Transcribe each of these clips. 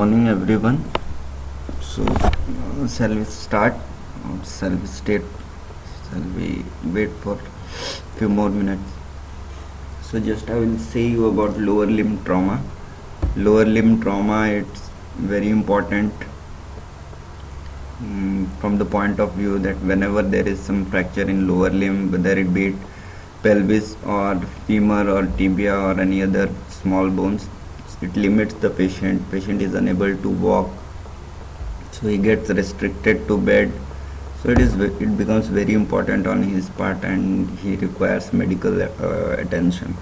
morning, everyone. So, shall we start? Or shall we state? Shall we wait for few more minutes? So, just I will say you about lower limb trauma. Lower limb trauma, it's very important from the point of view that whenever there is some fracture in lower limb, whether it be it pelvis or femur or tibia or any other small bones, it limits the patient is unable to walk, so he gets restricted to bed. So it becomes very important on his part and he requires medical attention.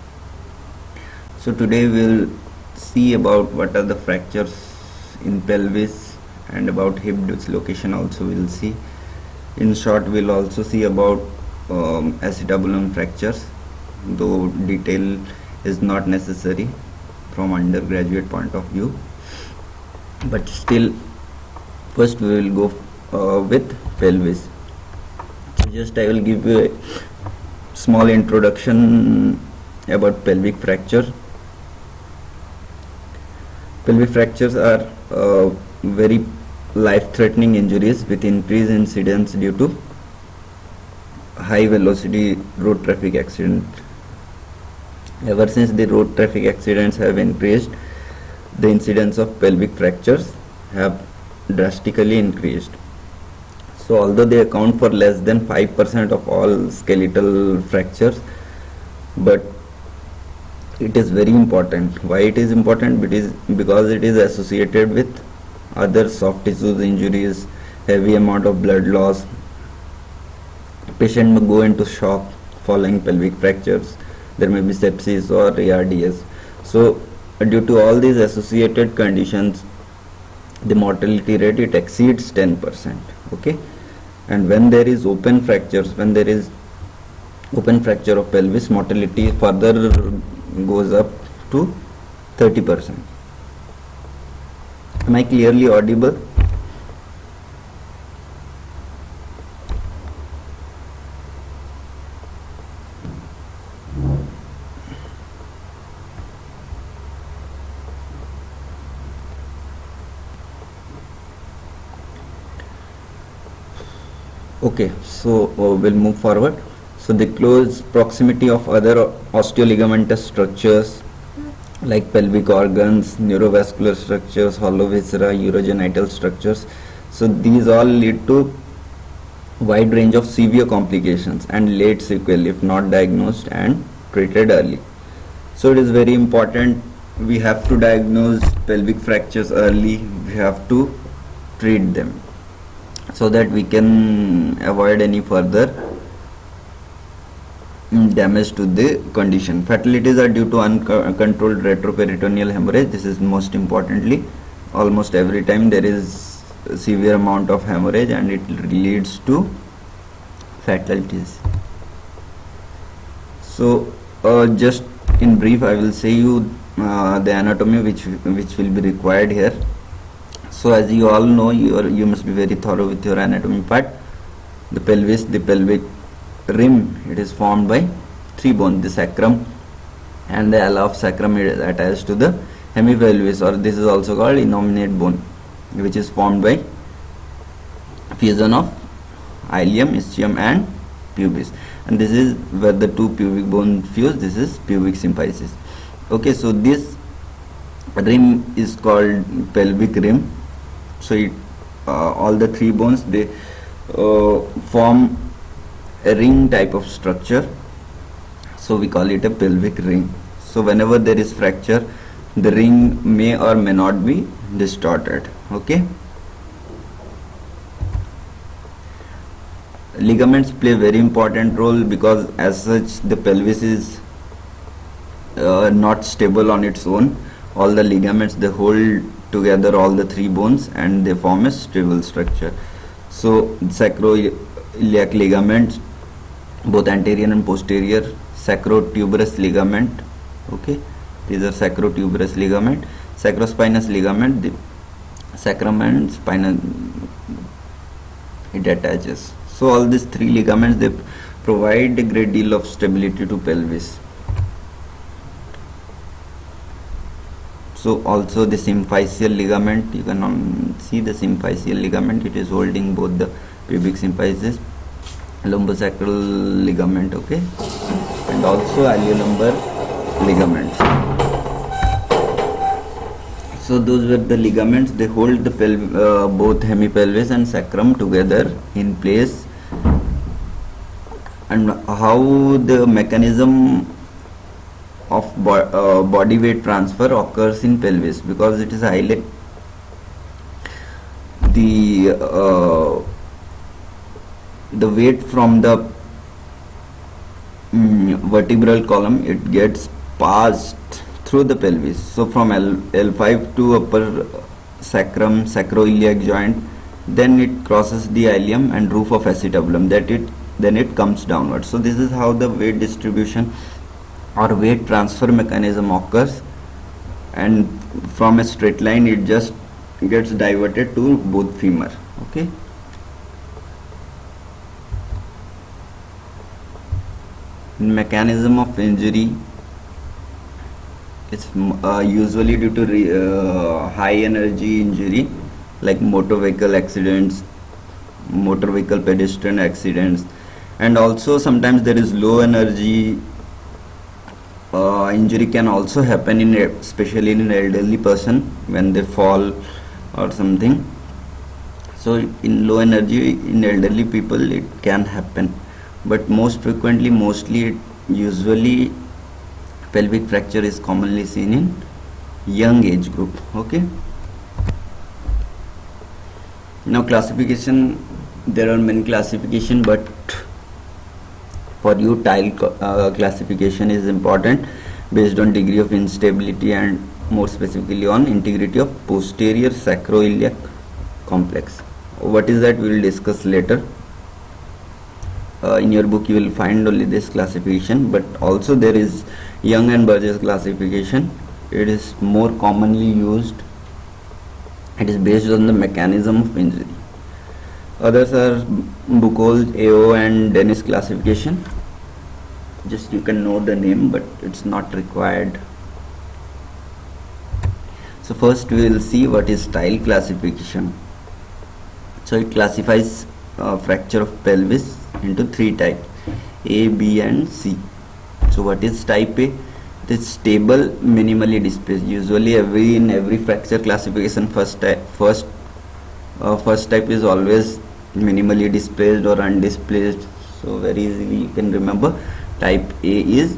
So today we'll see about what are the fractures in pelvis and about hip dislocation also we'll see. In short, we'll also see about acetabulum fractures, though detail is not necessary from undergraduate point of view, but still first we will go with pelvis. So just I will give you a small introduction about pelvic fracture. Pelvic fractures are very life-threatening injuries with increased incidence due to high velocity road traffic accident. Ever since the road traffic accidents have increased, the incidence of pelvic fractures have drastically increased. So although they account for less than 5% of all skeletal fractures, but it is very important. Why it is important? Because it is associated with other soft tissues injuries, heavy amount of blood loss. Patient may go into shock following pelvic fractures. There may be sepsis or ARDS. So due to all these associated conditions, the mortality rate it exceeds 10%. Okay, and when there is open fractures, when there is open fracture of pelvis, mortality further goes up to 30%. Am I clearly audible? Okay, so we'll move forward. So the close proximity of other osteoligamentous structures like pelvic organs, neurovascular structures, hollow viscera, urogenital structures. So these all lead to wide range of severe complications and late sequelae if not diagnosed and treated early. So it is very important, we have to diagnose pelvic fractures early, we have to treat them so that we can avoid any further damage to the condition. Fatalities are due to uncontrolled retroperitoneal hemorrhage. This is most importantly, almost every time there is a severe amount of hemorrhage and it leads to fatalities. So just in brief I will say you the anatomy which will be required here. So as you all know, you must be very thorough with your anatomy part. The pelvis, the pelvic rim, it is formed by three bones, the sacrum and the ala of sacrum is attached to the hemipelvis, or this is also called innominate bone, which is formed by fusion of ilium, ischium and pubis, and this is where the two pubic bones fuse. This is pubic symphysis. Okay, so this rim is called pelvic rim. So all the three bones, they form a ring type of structure, so we call it a pelvic ring. So whenever there is fracture, the ring may or may not be distorted. Okay, ligaments play a very important role because as such the pelvis is not stable on its own. All the ligaments, they hold together all the three bones and they form a stable structure. So sacroiliac ligaments, both anterior and posterior, sacrotuberous ligament, okay, these are sacrotuberous ligament, sacrospinous ligament, the sacrum and spinal, it attaches. So all these three ligaments, they provide a great deal of stability to pelvis. So also the symphyseal ligament, you can see the symphyseal ligament, it is holding both the pubic symphysis, lumbosacral ligament, okay, and also iliolumbar ligaments. So those were the ligaments, they hold the both hemipelvis and sacrum together in place. And how the mechanism of body weight transfer occurs in pelvis, because it is highly the weight from the vertebral column, it gets passed through the pelvis. So from L5 to upper sacrum, sacroiliac joint, then it crosses the ilium and roof of acetabulum, then it comes downwards. So this is how the weight distribution or weight transfer mechanism occurs, and from a straight line it just gets diverted to both femur, okay. Mechanism of injury, it's usually due to high energy injury like motor vehicle accidents, motor vehicle pedestrian accidents, and also sometimes there is low energy injury can also happen in especially in an elderly person when they fall or something. So in low energy in elderly people it can happen, but most frequently, mostly usually pelvic fracture is commonly seen in young age group, okay. Now classification, there are many classification, but for you tile classification is important based on degree of instability and more specifically on integrity of posterior sacroiliac complex. What is that we will discuss later. In your book you will find only this classification, but also there is Young and Burgess classification. It is more commonly used, it is based on the mechanism of injury. Others are Buchholz, AO and Dennis classification. Just you can know the name, but it's not required. So first we will see what is tile classification. So it classifies fracture of pelvis into three types, A, B and C. So what is type A? It is stable, minimally displaced. Usually in every fracture classification first type is always minimally displaced or undisplaced. So very easily you can remember. Type A is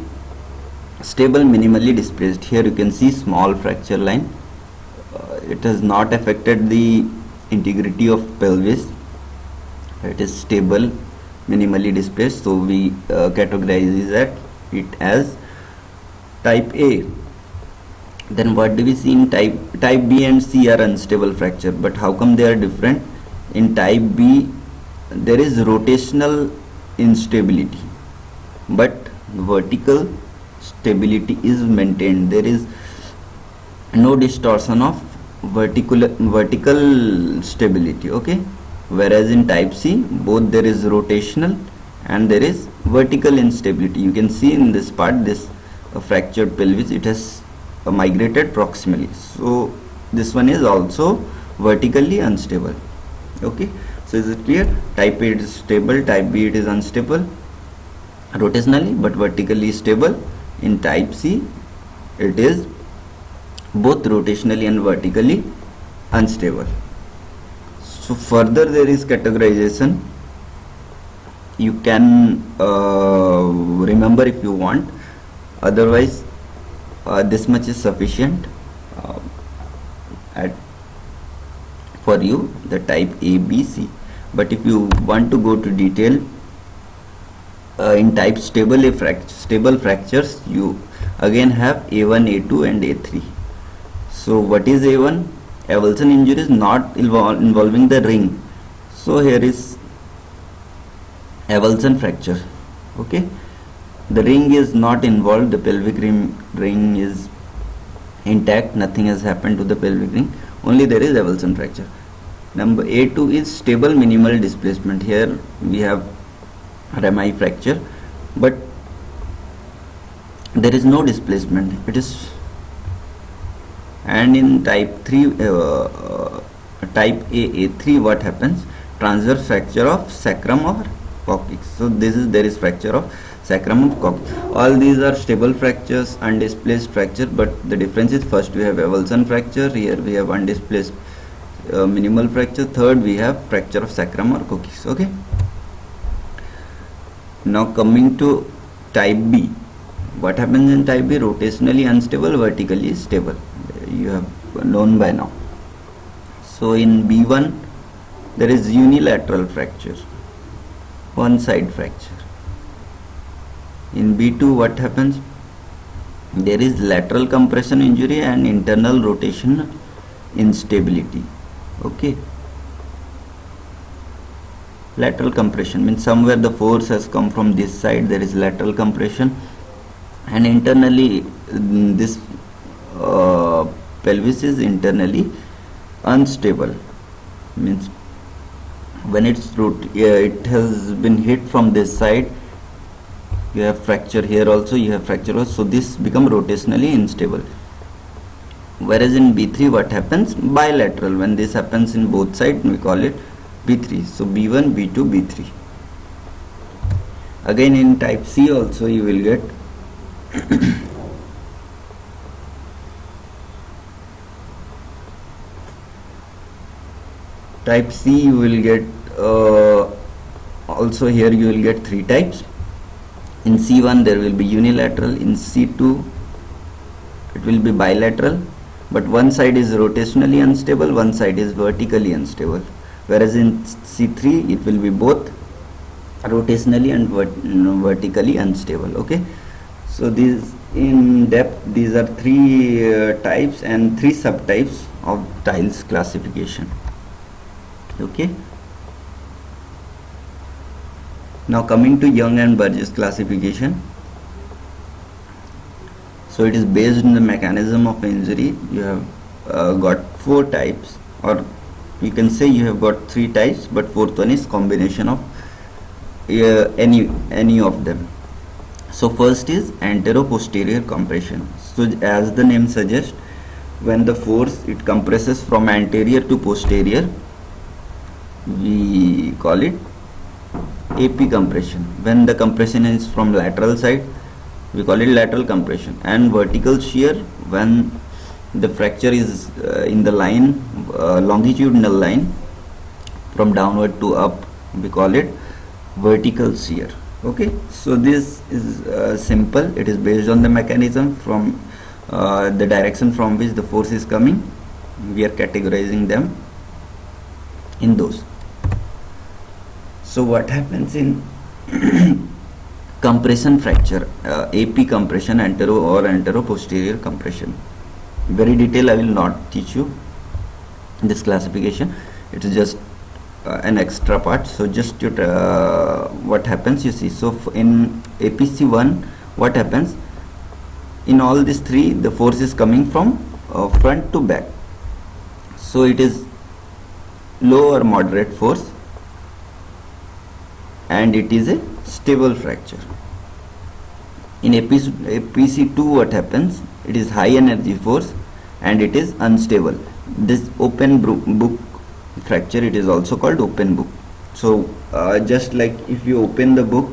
stable, minimally displaced. Here you can see small fracture line. It has not affected the integrity of pelvis. It is stable, minimally displaced. So we categorize it as type A. Then what do we see in type B and C are unstable fracture, but how come they are different? In type B there is rotational instability, but vertical stability is maintained. There is no distortion of vertical stability, okay. Whereas in type C both there is rotational and there is vertical instability. You can see in this part, this fractured pelvis, it has migrated proximally. So this one is also vertically unstable, okay. So is it clear? Type A it is stable, type B it is unstable rotationally but vertically stable. In type C it is both rotationally and vertically unstable. So further there is categorization. You can remember if you want, otherwise this much is sufficient for you, the type A, B, C. But if you want to go to detail, in type stable fractures you again have A1, A2 and A3. So what is A1? Avulsion injury is not involving the ring. So here is avulsion fracture, okay. The ring is not involved, the pelvic ring is intact, nothing has happened to the pelvic ring, only there is avulsion fracture. Number A2 is stable minimal displacement. Here we have rami fracture, but there is no displacement, it is And in type 3 type A3, what happens? Transverse fracture of sacrum or coccyx. So there is fracture of sacrum of coccyx. All these are stable fractures, undisplaced fracture, but the difference is, first we have avulsion fracture, here we have undisplaced minimal fracture, third we have fracture of sacrum or coccyx. Okay, now coming to type B. What happens in type B? Rotationally unstable, vertically stable. You have known by now. So in B1 there is unilateral fracture, one side fracture. In B2 what happens? There is lateral compression injury and internal rotation instability. Okay, lateral compression means somewhere the force has come from this side, there is lateral compression, and internally this pelvis is internally unstable, means when it has been hit from this side, you have fracture here also, you have fracture also, so this become rotationally unstable. Whereas in B3 what happens? Bilateral. When this happens in both sides, we call it B3. So B1, B2, B3. Again in type C also you will get type C you will get also here you will get three types. In C1 there will be unilateral, in C2 it will be bilateral, but one side is rotationally unstable, one side is vertically unstable. Whereas in C3 it will be both rotationally and vertically unstable. Okay, so these in depth, these are three types and three subtypes of tiles classification. Okay, now coming to Young and Burgess classification. So it is based on the mechanism of injury. You have got four types, or you can say you have got three types, but fourth one is combination of any of them. So first is antero-posterior compression. So as the name suggests, when the force it compresses from anterior to posterior, we call it AP compression. When the compression is from lateral side, we call it lateral compression. And vertical shear, when the fracture is in the line, longitudinal line from downward to up, we call it vertical shear. Okay, so this is simple. It is based on the mechanism from the direction from which the force is coming. We are categorizing them in those. So what happens in compression fracture, AP compression, antero or antero-posterior compression? Very detailed I will not teach you this classification. It is just an extra part. So just what happens, you see. So in APC1 what happens? In all these three the force is coming from front to back. So it is low or moderate force, and it is a stable fracture. In APC2 what happens? It is high energy force and it is unstable. This open book fracture, it is also called open book. So just like if you open the book,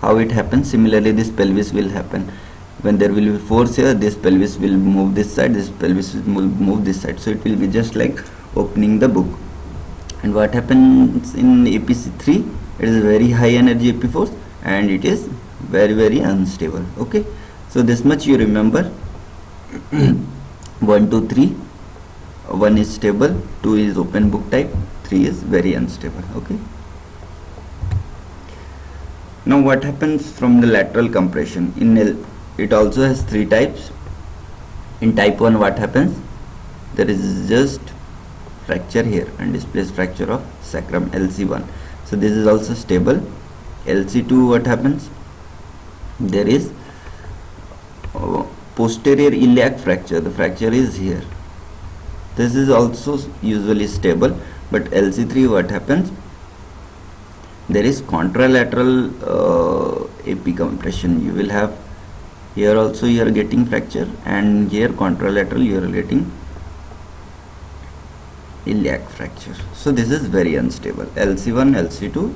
how it happens, similarly this pelvis will happen. When there will be force here, this pelvis will move this side, this pelvis will move this side. So it will be just like opening the book. And what happens in APC3? It is very high energy AP force and it is very unstable. Okay, so this much you remember. 1, 2, 3. 1 is stable, 2 is open book type, 3 is very unstable. Okay, now what happens from the lateral compression? It also has three types. In type 1 what happens? There is just fracture here, undisplaced fracture of sacrum, LC1. So this is also stable. LC2 what happens? There is posterior iliac fracture. The fracture is here. This is also usually stable. But LC3 what happens? There is contralateral AP compression. You will have Here also you are getting fracture, and here contralateral you are getting iliac fracture. So this is very unstable. LC1, LC2,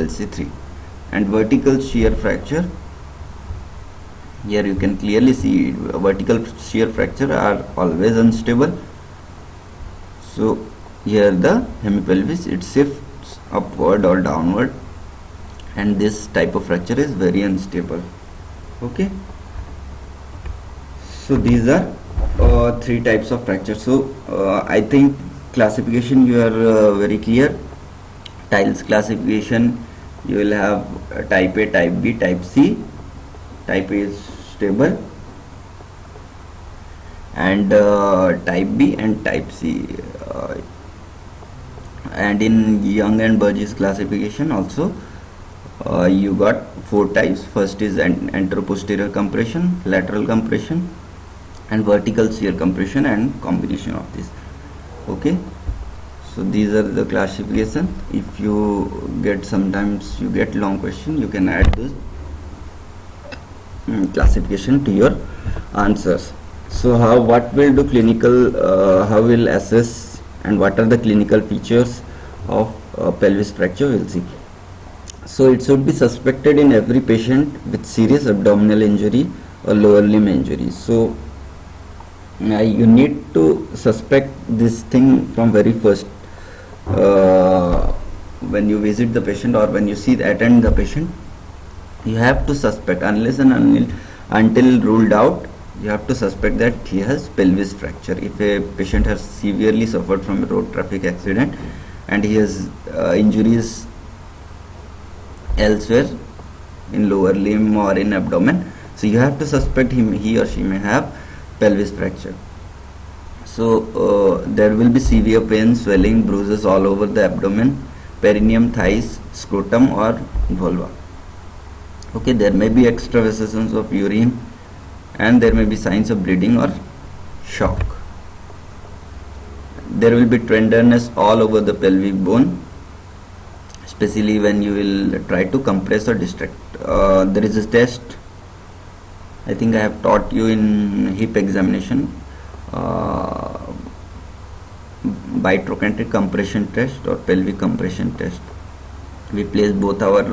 LC3. And vertical shear fracture, here you can clearly see vertical shear fracture are always unstable. So here the hemipelvis, it shifts upward or downward, and this type of fracture is very unstable. Okay, so these are three types of fracture. So I think classification you are very clear. Tiles classification, you will have type A, type B, type C. Type A is stable, and type B and type C. And in Young and Burgess classification also you got four types. First is anteroposterior compression, lateral compression, and vertical shear compression, and combination of this. Okay, so these are the classification. If you get, sometimes you get long question, you can add this classification to your answers. So what will do clinical, how will assess, and what are the clinical features of pelvis fracture, we'll see. So it should be suspected in every patient with serious abdominal injury or lower limb injury. So you need to suspect this thing from very first, when you visit the patient or when you attend the patient. You have to suspect, unless and until ruled out, you have to suspect that he has pelvis fracture. If a patient has severely suffered from a road traffic accident and he has injuries elsewhere in lower limb or in abdomen, so you have to suspect he or she may have pelvis fracture. So there will be severe pain, swelling, bruises all over the abdomen, perineum, thighs, scrotum or vulva. Okay, there may be extravasations of urine, and there may be signs of bleeding or shock. There will be tenderness all over the pelvic bone, especially when you will try to compress or distract. There is a test, I think I have taught you in hip examination, bitrochanteric compression test or pelvic compression test. We place both our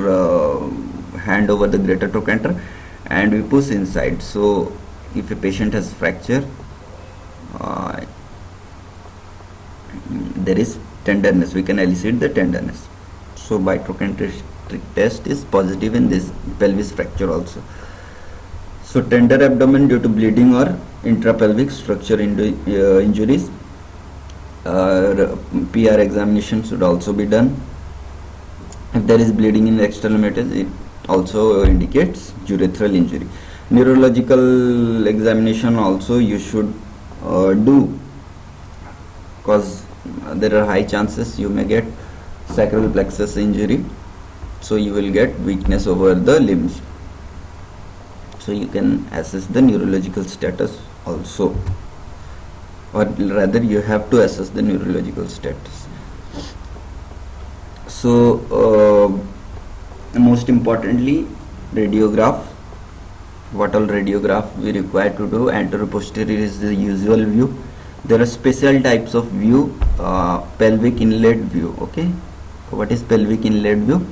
hand over the greater trochanter and we push inside. So if a patient has fracture, there is tenderness, we can elicit the tenderness. So bitrochanteric test is positive in this pelvis fracture also. So tender abdomen due to bleeding or intrapelvic structure injuries, PR examination should also be done. If there is bleeding in the external meatus, it also indicates urethral injury. Neurological examination also you should do, because there are high chances you may get sacral plexus injury, so you will get weakness over the limbs. So you can assess the neurological status also, or rather you have to assess the neurological status. So most importantly, radiograph. What all radiograph we require to do? Anteroposterior is the usual view. There are special types of view. Pelvic inlet view. Okay, what is pelvic inlet view?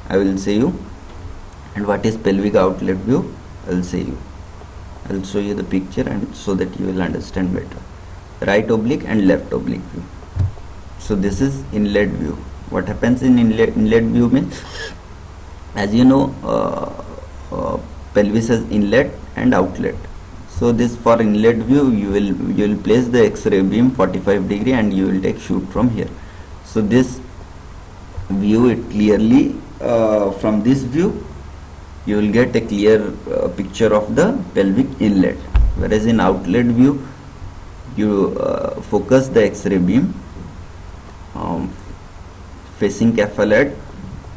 I will say you. And what is pelvic outlet view? I will say you. I will show you the picture, and so that you will understand better. Right oblique and left oblique view. So this is inlet view. What happens in inlet view means, as you know, pelvis has inlet and outlet. So this, for inlet view, you will place the X-ray beam 45 degree and you will take shoot from here. So this view, it clearly from this view you will get a clear picture of the pelvic inlet, whereas in outlet view you focus the X-ray beam facing capillate.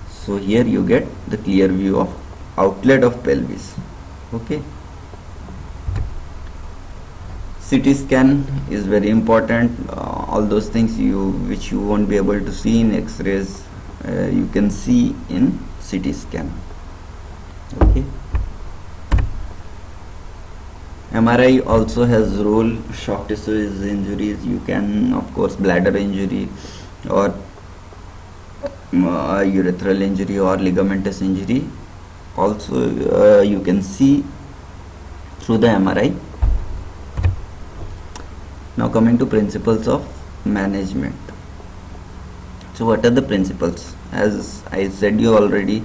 So here you get the clear view of outlet of pelvis. Okay, CT scan is very important. All those things which you won't be able to see in X-rays, you can see in CT scan. Okay, MRI also has role. Soft tissue injuries, you can of course bladder injury or urethral injury or ligamentous injury also you can see through the MRI. Now coming to principles of management. So what are the principles? As I said you already,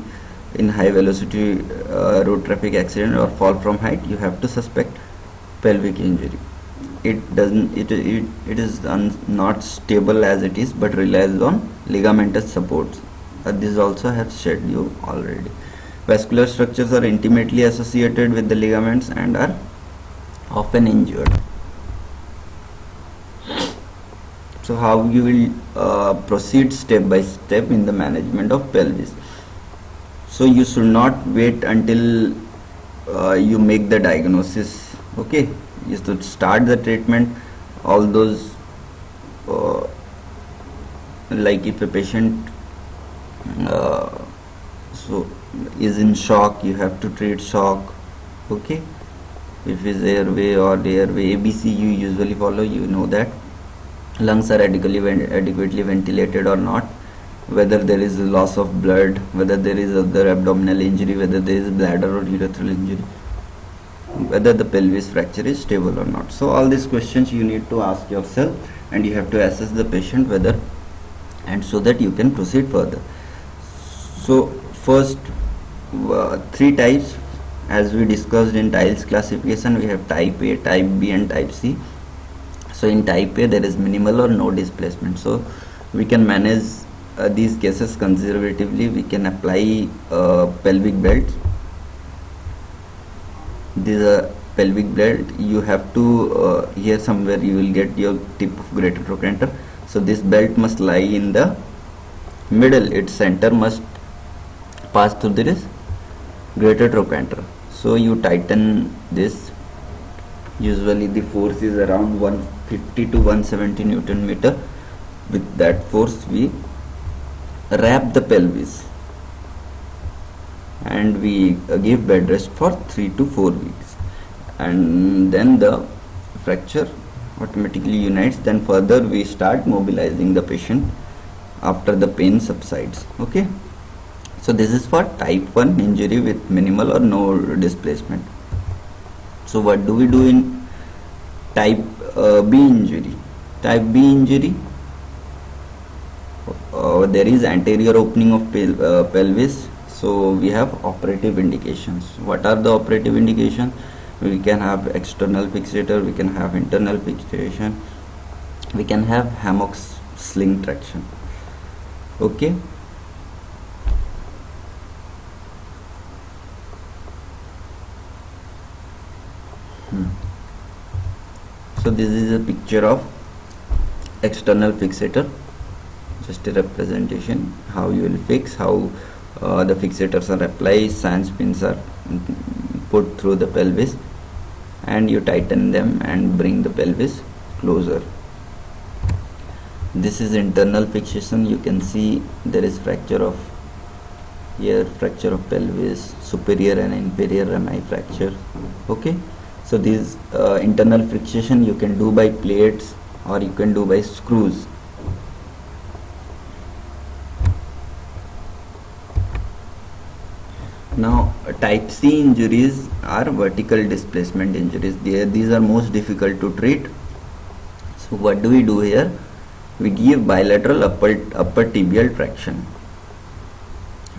in high velocity road traffic accident or fall from height, you have to suspect pelvic injury. It is not stable as it is, but relies on ligamentous supports. This also have said you already. Vascular structures are intimately associated with the ligaments and are often injured. So how you will proceed step by step in the management of pelvis. So you should not wait until you make the diagnosis. Okay, you should start the treatment. All those like if a patient so is in shock, you have to treat shock. Okay, if is airway or airway ABC you usually follow, you know that. Lungs are adequately ventilated or not, whether there is a loss of blood, whether there is other abdominal injury, whether there is bladder or urethral injury, whether the pelvis fracture is stable or not. So all these questions you need to ask yourself, and you have to assess the patient whether, and so that you can proceed further. So first three types, as we discussed in tiles classification, we have type A, type B and type C. So in type A there is minimal or no displacement, so we can manage these cases conservatively. We can apply pelvic belt. This pelvic belt, you have to here somewhere you will get your tip of greater trochanter. So this belt must lie in the middle, its center must pass through this greater trochanter. So you tighten this. Usually the force is around 150 to 170 Newton meter. With that force we wrap the pelvis and we give bed rest for 3 to 4 weeks, and then the fracture automatically unites. Then further we start mobilizing the patient after the pain subsides. Okay, so this is for type 1 injury with minimal or no displacement. So what do we do in type B injury? Type B injury, there is anterior opening of pelvis. So we have operative indications. What are the operative indications? We can have external fixator, we can have internal fixation, we can have hammock sling traction. Okay, so this is a picture of external fixator, just a representation how you will fix, how the fixators are applied, sand pins are put through the pelvis, and you tighten them and bring the pelvis closer. This is internal fixation. You can see there is fracture of here, fracture of pelvis, superior and inferior rami fracture. Okay, so this internal fixation you can do by plates or you can do by screws. Now type C injuries are vertical displacement injuries. These are most difficult to treat. So what do we do here? We give bilateral upper tibial traction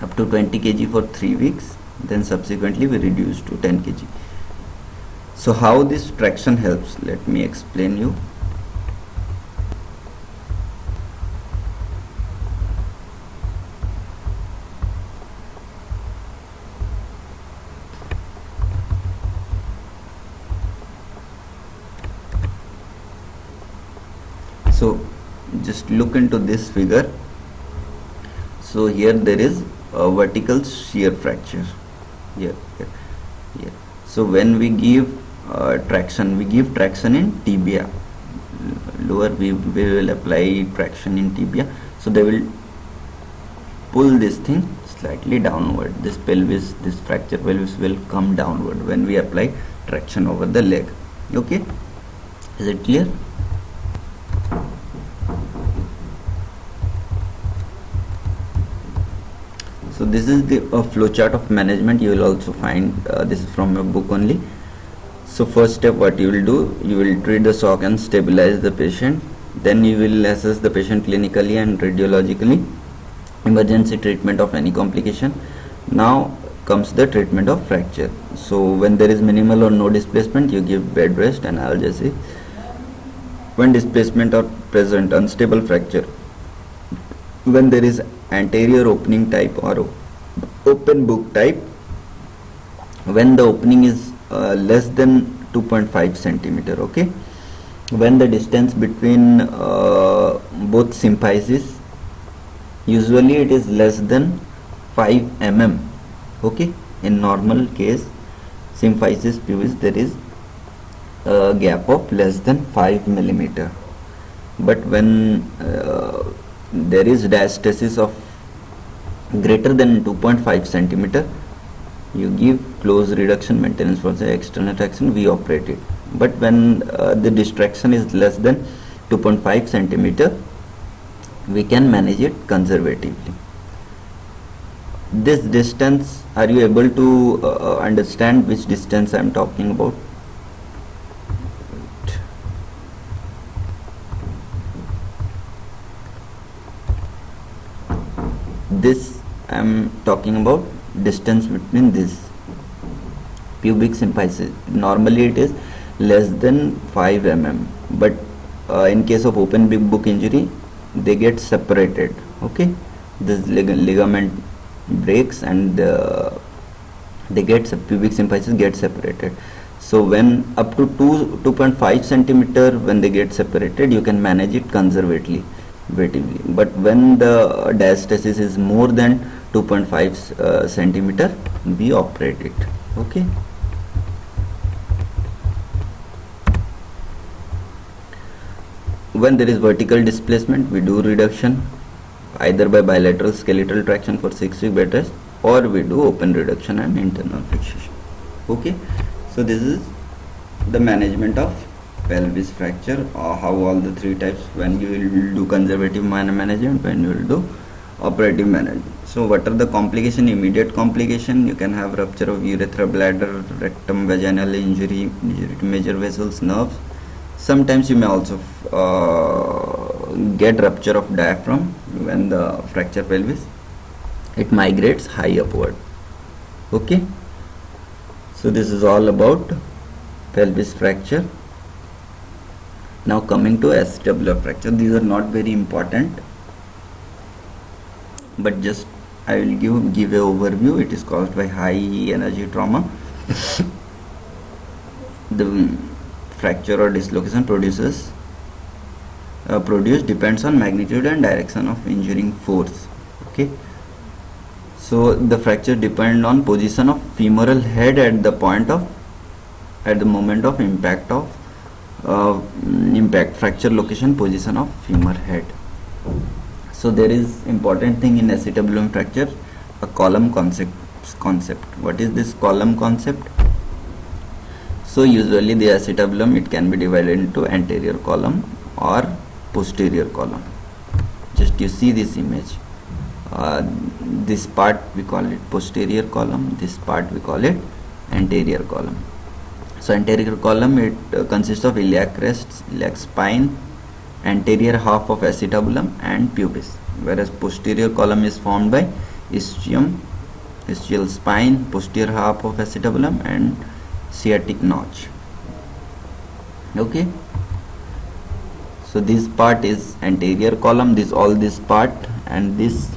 up to 20 kg for 3 weeks, then subsequently we reduce to 10 kg. So how this traction helps, let me explain you. So just look into this figure. So here there is a vertical shear fracture here. So when we give traction, we give traction in tibia lower, we will apply traction in tibia, so they will pull this thing slightly downward. This pelvis, this fracture pelvis will come downward when we apply traction over the leg. Okay, is it clear? So this is the flowchart of management. You will also find this is from your book only. So first step, what you will do, you will treat the shock and stabilize the patient. Then you will assess the patient clinically and radiologically. Emergency treatment of any complication. Now comes the treatment of fracture. So when there is minimal or no displacement, you give bed rest and analgesia. When displacement are present, unstable fracture. When there is anterior opening type or open book type, when the opening is less than 2.5 centimeter. Okay, when the distance between both symphyses, usually it is less than 5 mm. Okay, in normal case, symphysis pubis, there is a gap of less than 5 millimeter. But when there is diastasis of greater than 2.5 centimeter, you give close reduction maintenance for the external traction, we operate it. But when the distraction is less than 2.5 centimeter, we can manage it conservatively. This distance, are you able to understand which distance I am talking about? This I am talking about distance between this pubic symphysis. Normally it is less than 5 mm, but in case of open big book injury, they get separated. Okay, this ligament breaks and they get pubic symphysis get separated. So when up to 2.5 centimeter, when they get separated, you can manage it conservatively. But when the diastasis is more than 2.5 centimeter, we operate it. Okay. When there is vertical displacement, we do reduction either by bilateral skeletal traction for 6 week bed rest, or we do open reduction and internal fixation. Okay, so this is the management of pelvis fracture, how all the three types, when you will do conservative management, when you will do operative management. So what are the complication? Immediate complication, you can have rupture of urethra, bladder, rectum, vaginal injury to major vessels, nerves. Sometimes you may also get rupture of diaphragm when the fracture pelvis, it migrates high upward. Okay, so this is all about pelvis fracture. Now coming to acetabular fracture, these are not very important, but just I will give a overview. It is caused by high energy trauma. The fracture or dislocation produced depends on magnitude and direction of injuring force. Okay, so the fracture depends on position of femoral head at the moment of impact of fracture location, position of femur head. So there is important thing in acetabulum fracture, a column concept. What is this column concept? So usually the acetabulum, it can be divided into anterior column or posterior column. Just you see this image, this part we call it posterior column, this part we call it anterior column. So anterior column, it consists of iliac crest, iliac spine, anterior half of acetabulum and pubis, whereas posterior column is formed by ischium, ischial spine, posterior half of acetabulum and sciatic notch. Okay, so this part is anterior column, this part, and this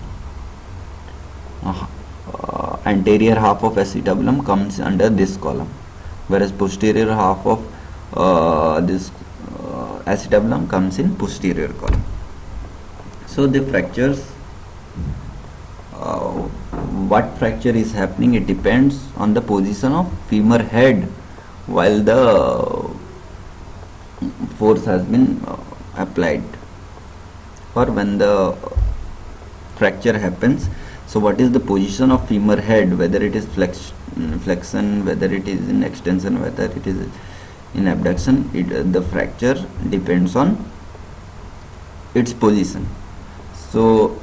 anterior half of acetabulum comes under this column, whereas posterior half of this acetabulum comes in posterior column. So the fractures, what fracture is happening, it depends on the position of femur head while the force has been applied, or when the fracture happens. So what is the position of femur head, whether it is flexion, whether it is in extension, whether it is In abduction, the fracture depends on its position. So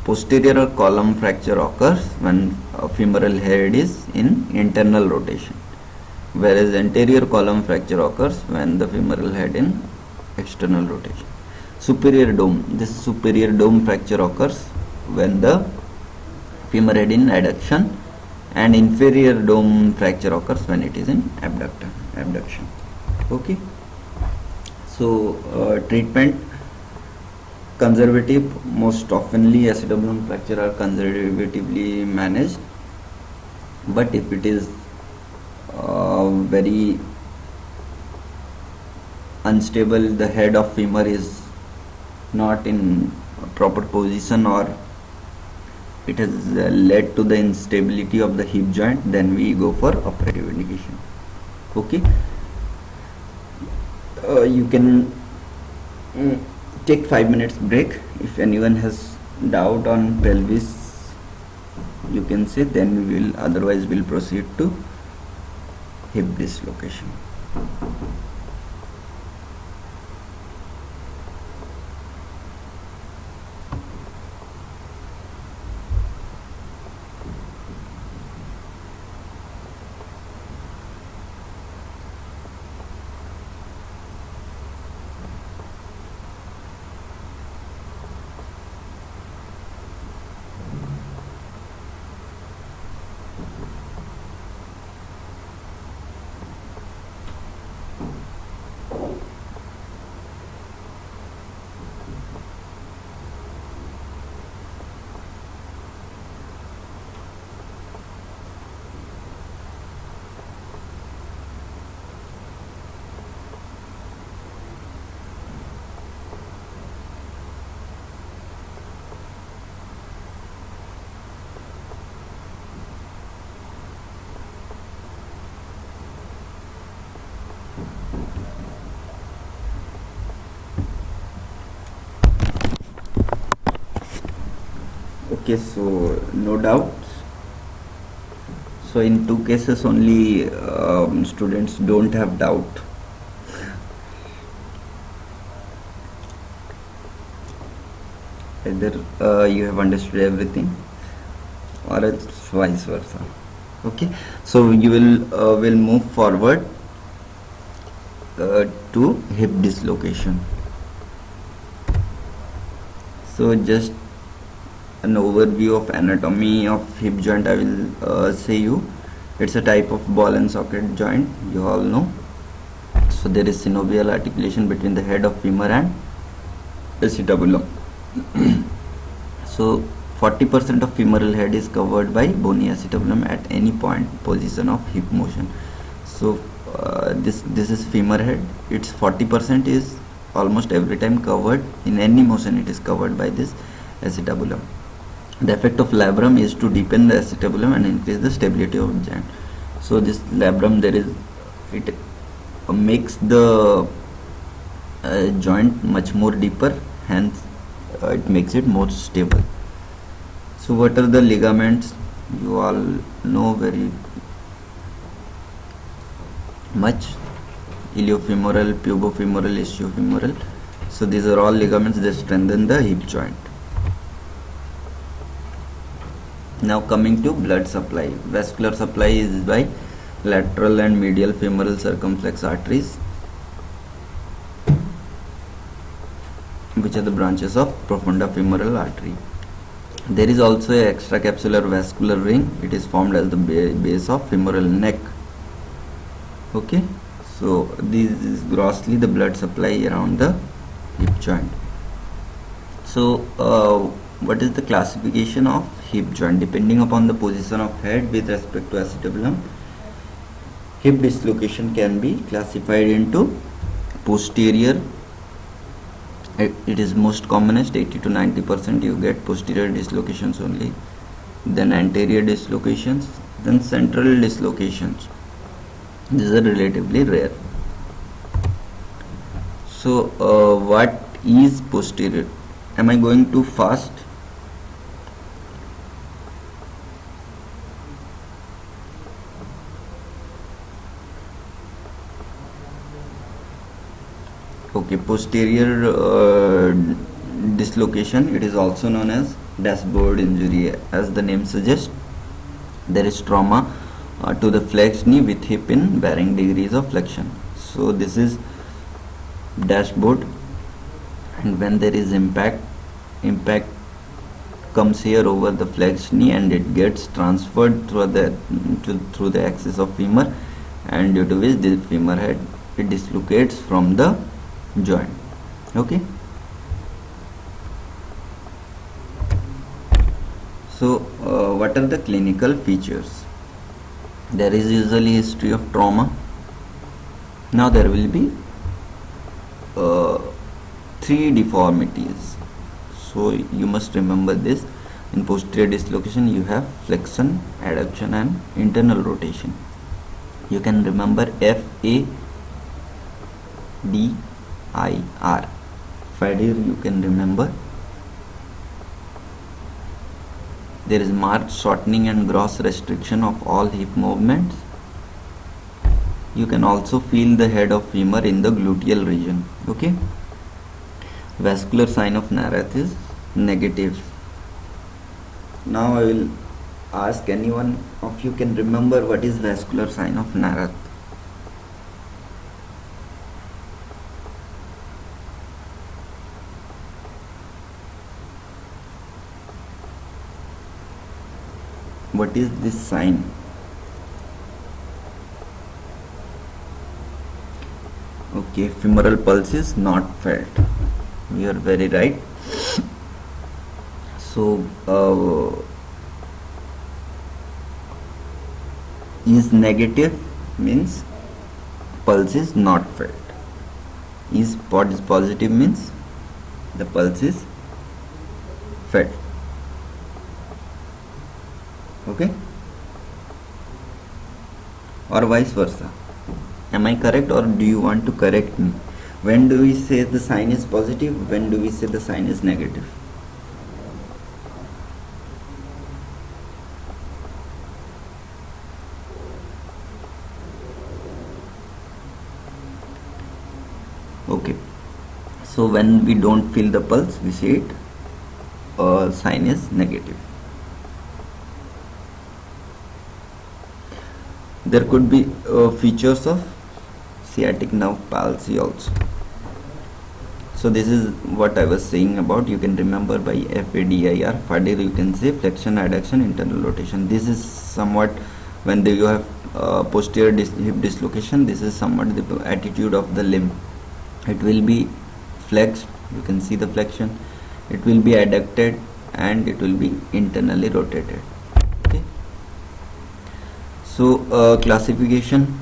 posterior column fracture occurs when femoral head is in internal rotation, whereas anterior column fracture occurs when the femoral head in external rotation. Superior dome, this superior dome fracture occurs when the femur head in adduction, and inferior dome fracture occurs when it is in abduction. Okay, so treatment: conservative, most oftenly acetabulum fracture are conservatively managed, but if it is very unstable, the head of femur is not in proper position, or it has led to the instability of the hip joint, then we go for operative indication. Okay, you can take 5 minutes break. If anyone has doubt on pelvis, you can say, then we will, otherwise we'll proceed to hip dislocation. Okay, so no doubts. So in 2 cases only students don't have doubt. Either you have understood everything, or else vice versa. Okay, so you will move forward to hip dislocation. So just an overview of anatomy of hip joint I will say you. It's a type of ball and socket joint, you all know. So there is synovial articulation between the head of femur and acetabulum. So 40% of femoral head is covered by bony acetabulum at any point position of hip motion. So this is femur head. Its 40% is almost every time covered. In any motion it is covered by this acetabulum. The effect of labrum is to deepen the acetabulum and increase the stability of the joint. So this labrum, it makes the joint much more deeper, hence it makes it more stable. So what are the ligaments? You all know very much: iliofemoral, pubofemoral, ischiofemoral. So these are all ligaments that strengthen the hip joint. Now coming to blood supply. Vascular supply is by lateral and medial femoral circumflex arteries, which are the branches of profunda femoral artery. There is also a extracapsular vascular ring. It is formed as the base of femoral neck. Okay, so this is grossly the blood supply around the hip joint. So what is the classification of hip joint? Depending upon the position of head with respect to acetabulum, hip dislocation can be classified into posterior. It is most commonest, 80 to 90% you get posterior dislocations only, then anterior dislocations, then central dislocations. These are relatively rare. So what is posterior? Am I going too fast? Okay, posterior dislocation, it is also known as dashboard injury. As the name suggests, there is trauma to the flexed knee with hip in varying degrees of flexion. So this is dashboard, and when there is impact comes here over the flexed knee, and it gets transferred through the axis of femur, and due to which the femur head it dislocates from the joint. Okay, so what are the clinical features? There is usually history of trauma. Now there will be three deformities, so you must remember this. In posterior dislocation you have flexion, adduction and internal rotation. You can remember FADIR. FADIR you can remember. There is marked shortening and gross restriction of all hip movements. You can also feel the head of femur in the gluteal region. Okay. Vascular sign of Narath is negative. Now I will ask anyone of you can remember what is vascular sign of Narath. What is this sign? Okay, femoral pulse is not felt. You are very right. So is negative means pulse is not felt. Is positive means the pulse is felt. Okay, or vice versa. Am I correct, or do you want to correct me? When do we say the sign is positive? When do we say the sign is negative? Okay, so when we don't feel the pulse, we say it sign is negative. There could be features of sciatic nerve palsy also. So this is what I was saying about. You can remember by FADIR. FADIR you can say flexion, adduction, internal rotation. This is somewhat when you have posterior hip dislocation. This is somewhat the attitude of the limb. It will be flexed. You can see the flexion. It will be adducted and it will be internally rotated. Okay. So classification.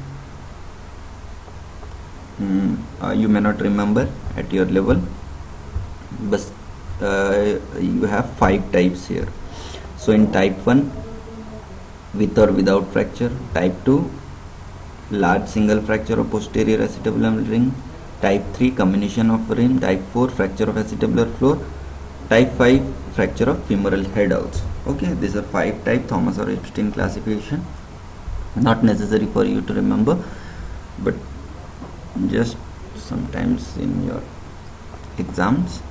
You may not remember at your level, but you have 5 types here. So in type 1, with or without fracture. Type 2, large single fracture of posterior acetabular ring. Type 3, combination of rim. Type 4, fracture of acetabular floor. Type 5, fracture of femoral head also. Okay, these are 5 type Thomas or Epstein classification. Not necessary for you to remember, but just sometimes in your exams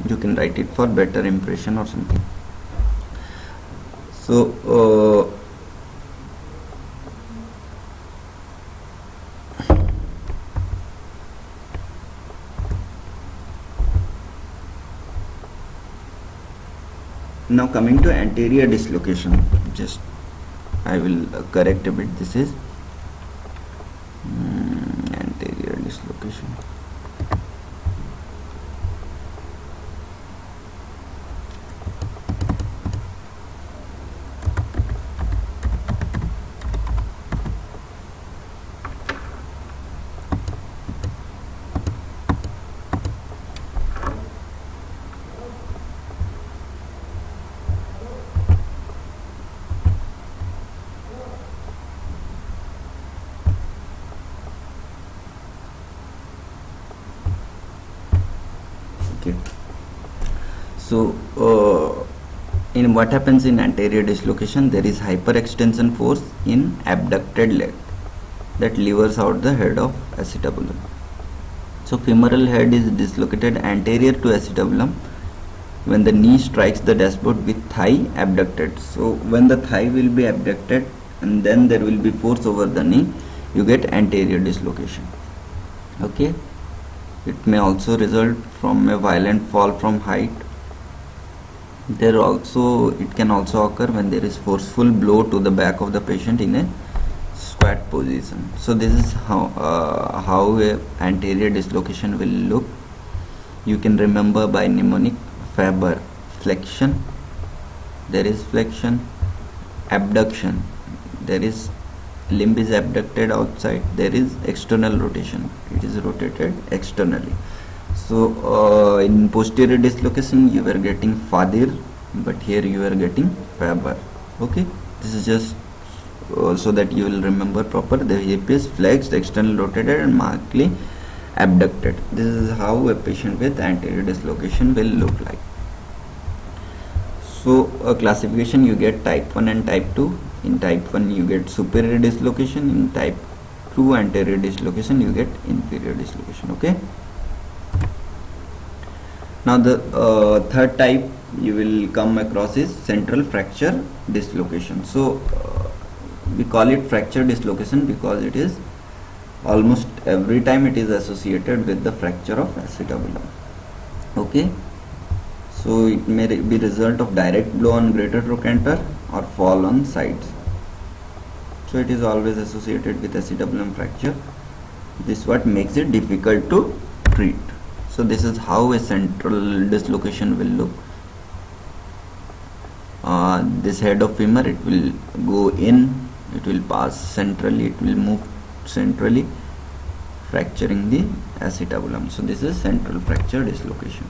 you can write it for better impression or something. So now coming to anterior dislocation, just I will correct a bit. This is anterior dislocation. So in what happens in anterior dislocation, there is hyperextension force in abducted leg that levers out the head of acetabulum. So femoral head is dislocated anterior to acetabulum when the knee strikes the dashboard with thigh abducted. So when the thigh will be abducted and then there will be force over the knee, you get anterior dislocation. Okay, it may also result from a violent fall from height. It can also occur when there is forceful blow to the back of the patient in a squat position. So this is how a anterior dislocation will look. You can remember by mnemonic: Faber, flexion, there is flexion; abduction, there is limb is abducted outside, there is external rotation, it is rotated externally. So in posterior dislocation you are getting Fadir, but here you are getting Faber. Okay, this is just so that you will remember proper. The hip is flexed, external rotated and markedly abducted. This is how a patient with anterior dislocation will look like. So a classification, you get type 1 and type 2. In type 1 you get superior dislocation, in type 2 anterior dislocation you get inferior dislocation. Okay, now the third type you will come across is central fracture dislocation. So we call it fracture dislocation because it is almost every time it is associated with the fracture of acetabulum. Okay, so it may be result of direct blow on greater trochanter or fall on sides. So it is always associated with acetabulum fracture. This is what makes it difficult to treat. So this is how a central dislocation will look. This head of femur, it will go in, it will pass centrally, it will move centrally, fracturing the acetabulum. So this is central fracture dislocation.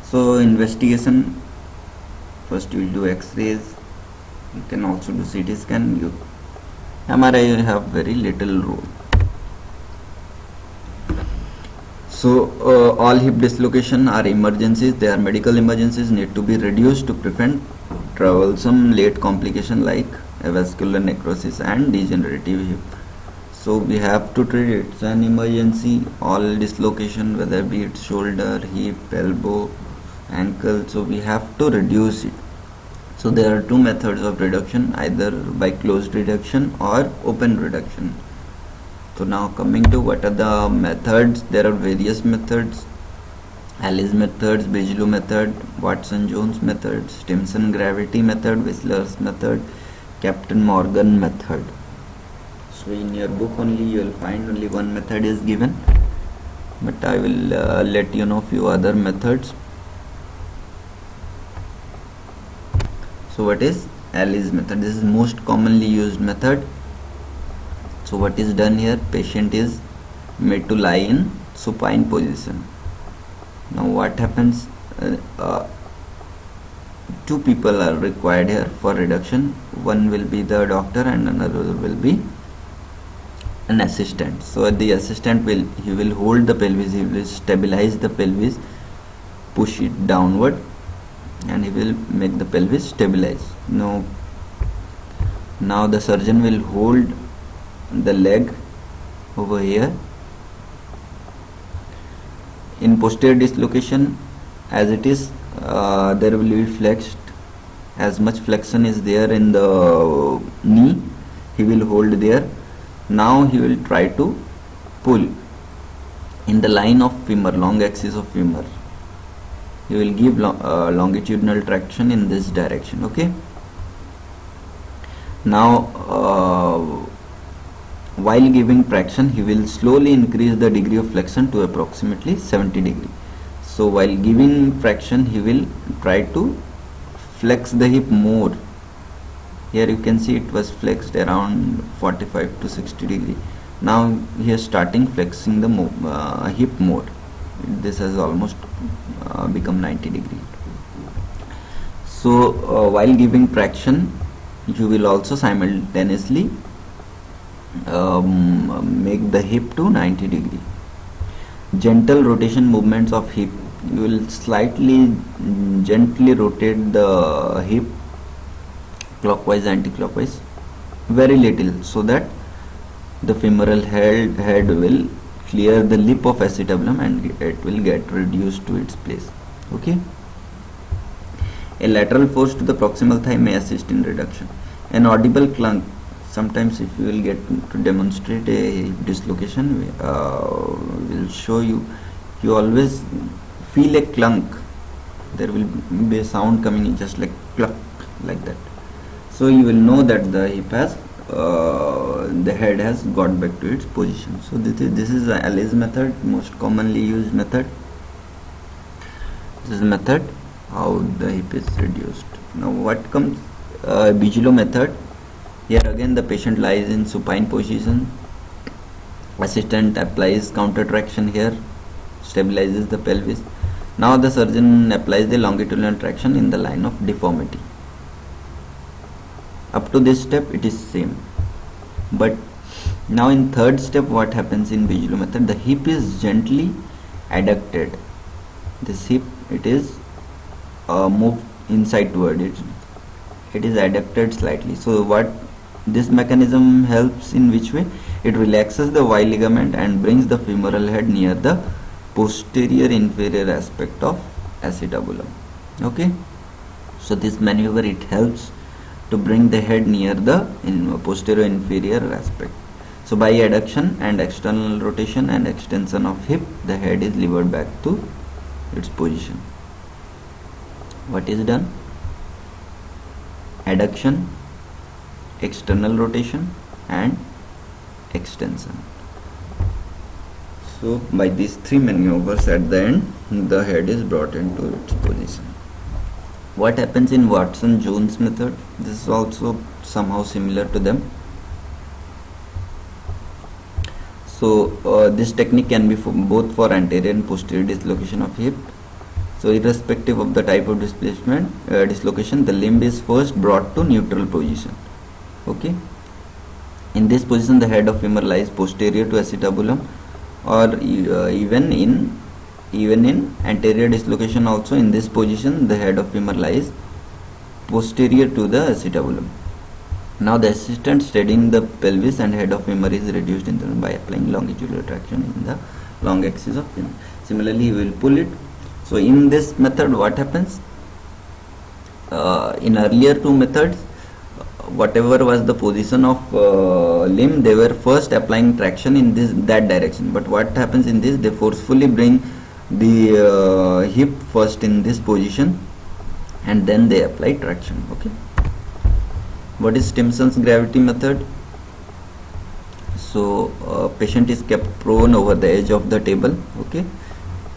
So investigation, first you will do X-rays, you can also do CT scan. MRI have very little role. So all hip dislocation are emergencies. They are medical emergencies, need to be reduced to prevent troublesome late complication like avascular necrosis and degenerative hip. So we have to treat it. It's an emergency. All dislocation, whether be it shoulder, hip, elbow, ankle, so we have to reduce it. So there are two methods of reduction, either by closed reduction or open reduction. So now coming to what are the methods, there are various methods: Alice methods, Bigelow method, Watson-Jones method, Stimson gravity method, Whistler's method, Captain Morgan method. So in your book only you will find only one method is given, but I will let you know few other methods. So what is Alice method? This is most commonly used method. So what is done here? Patient is made to lie in supine position. Now what happens? Two people are required here for reduction. One will be the doctor and another will be an assistant. So the assistant will hold the pelvis, he will stabilize the pelvis, push it downward, and he will make the pelvis stabilize. Now the surgeon will hold the leg over here. In posterior dislocation, as it is, there will be flexed. As much flexion is there in the knee, he will hold there. Now he will try to pull in the line of femur, long axis of femur. He will give longitudinal traction in this direction. Okay, now while giving traction, he will slowly increase the degree of flexion to approximately 70 degree. So while giving traction, he will try to flex the hip more. Here you can see it was flexed around 45 to 60 degree. Now he is starting flexing the hip more. This has almost become 90 degree. So while giving traction, you will also simultaneously make the hip to 90 degree. Gentle rotation movements of hip, you will slightly gently rotate the hip clockwise, anti-clockwise, very little, so that the femoral head will clear the lip of acetabulum and it will get reduced to its place. Okay. A lateral force to the proximal thigh may assist in reduction. An audible clunk. Sometimes if you will get to demonstrate a dislocation, will show you. You always feel a clunk. There will be a sound coming in just like cluck, like that. So you will know that the hip has, the head has got back to its position. So this is the Alice method, most commonly used method. This is the method how the hip is reduced. Now what comes Bigelow method. Here again the patient lies in supine position. Assistant applies counter traction here, stabilizes the pelvis. Now the surgeon applies the longitudinal traction in the line of deformity. Up to this step it is same, but now in third step what happens in Bigelow method, the hip is gently adducted. This hip, it is moved inside toward it. It is adducted slightly. So what this mechanism helps in which way? It relaxes the Y ligament and brings the femoral head near the posterior inferior aspect of acetabulum. Okay. So this maneuver, it helps to bring the head near the posterior inferior aspect. So by adduction and external rotation and extension of hip, the head is levered back to its position. What is done? Adduction, external rotation and extension. So by these three maneuvers, at the end the head is brought into its position. What happens in Watson-Jones method? This is also somehow similar to them. So this technique can be both for anterior and posterior dislocation of hip. So irrespective of the type of displacement, dislocation, the limb is first brought to neutral position. Okay. In this position, the head of femur lies posterior to acetabulum, or even in anterior dislocation also, in this position the head of femur lies posterior to the acetabulum. Now the assistant steadying the pelvis and head of femur is reduced in the by applying longitudinal traction in the long axis of femur. Similarly, he will pull it. So in this method what happens? In earlier two methods, whatever was the position of limb, they were first applying traction in that direction. But what happens in this? They forcefully bring the hip first in this position and then they apply traction. Okay. What is Stimson's gravity method? So patient is kept prone over the edge of the table. Okay.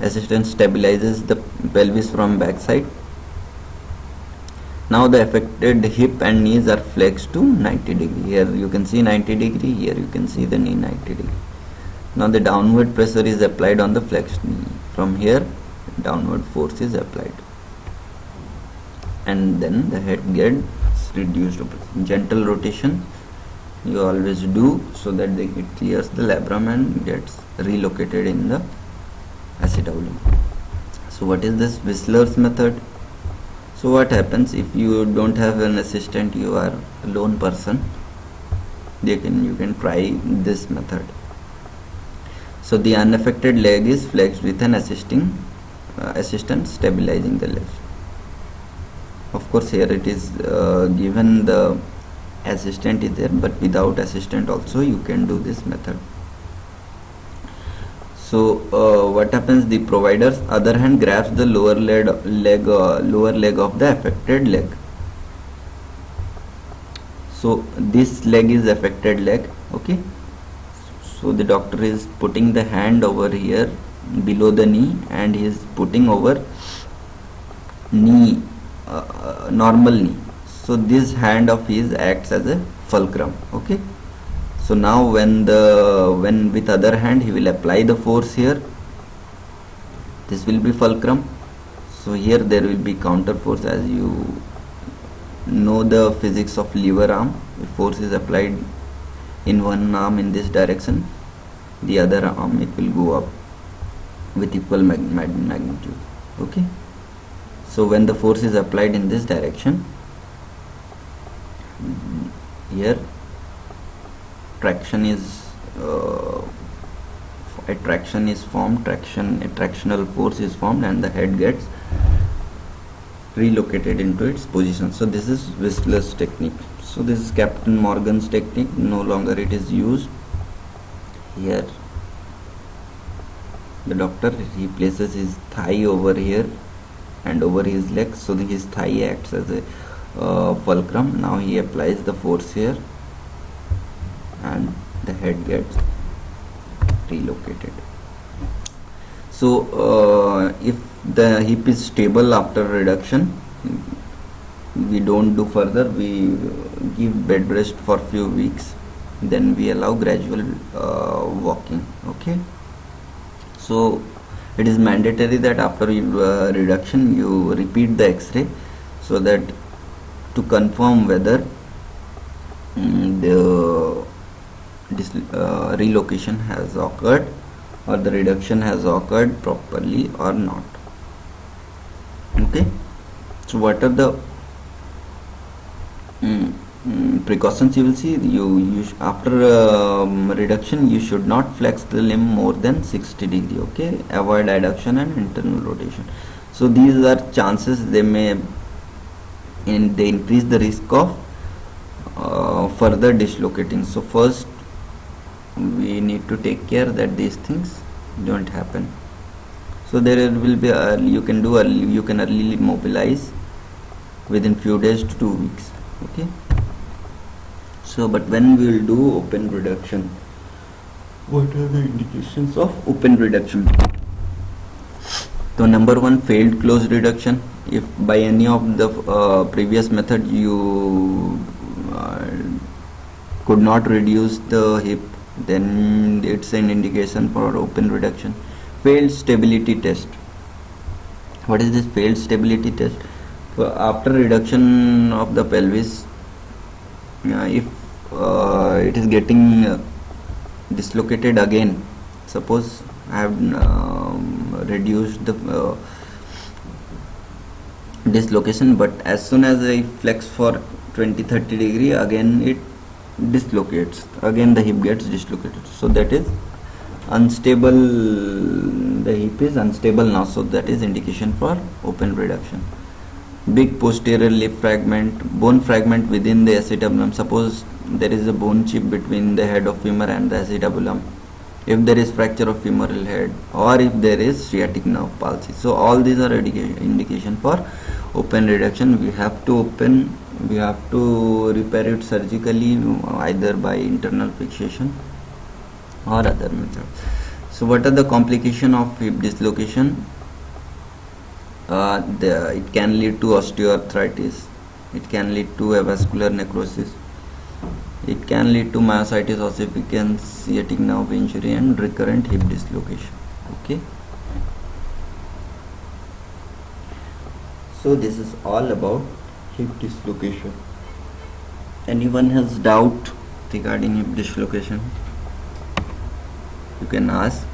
Assistant stabilizes the pelvis from backside. Now the affected hip and knees are flexed to 90 degree. Here you can see 90 degree. Here you can see the knee 90 degree. Now the downward pressure is applied on the flexed knee. From here downward force is applied. And then the head gets reduced. Gentle rotation you always do so that it clears the labrum and gets relocated in the acetabulum. So what is this Whistler's method? So what happens if you don't have an assistant, you are a lone person, you can try this method. So the unaffected leg is flexed with an assistant stabilizing the leg. Of course here it is given the assistant is there, but without assistant also you can do this method. So what happens? The provider's other hand grabs the lower leg of the affected leg. So this leg is affected leg. Okay. So the doctor is putting the hand over here below the knee and he is putting over knee, normal knee. So this hand of his acts as a fulcrum. Okay. So now when with other hand he will apply the force here, this will be fulcrum. So here there will be counter force. As you know the physics of lever arm, if force is applied in one arm in this direction, the other arm it will go up with equal magnitude. Okay. So when the force is applied in this direction, here traction is attraction is formed, attractional force is formed, and the head gets relocated into its position. So this is Whistler's technique. So this is Captain Morgan's technique. No longer it is used. Here the doctor, he places his thigh over here and over his legs, so his thigh acts as a fulcrum. Now he applies the force here and the head gets relocated. So if the hip is stable after reduction, we don't do further, we give bed rest for few weeks, then we allow gradual walking. Okay, so it is mandatory that after reduction you repeat the x-ray, so that to confirm whether the relocation has occurred or the reduction has occurred properly or not. Okay, so what are the precautions you will see? You after reduction you should not flex the limb more than 60 degree. Okay, avoid adduction and internal rotation. So these are chances they increase the risk of further dislocating. So first we need to take care that these things don't happen. So there will be you can early mobilize within few days to 2 weeks. Okay, so but when we will do open reduction, what are the indications of open reduction? So number one, failed closed reduction. If by any of the previous method you could not reduce the hip, then it's an indication for open reduction. Failed stability test. What is this failed stability test? After reduction of the pelvis, if it is getting dislocated again, suppose I have reduced the dislocation, but as soon as I flex for 20-30 degree, again it dislocates, again the hip gets dislocated, so that is unstable, the hip is unstable now, so that is indication for open reduction. Big posterior lip fragment, bone fragment within the acetabulum. Suppose there is a bone chip between the head of femur and the acetabulum. If there is fracture of femoral head, or if there is sciatic nerve palsy, so all these are indication for open reduction. We have to repair it surgically, either by internal fixation or other methods. So what are the complications of hip dislocation? It can lead to osteoarthritis, it can lead to avascular necrosis, it can lead to myositis ossificans, sciatic nerve injury, and recurrent hip dislocation. Okay, so this is all about hip dislocation. Anyone has doubt regarding hip dislocation, you can ask.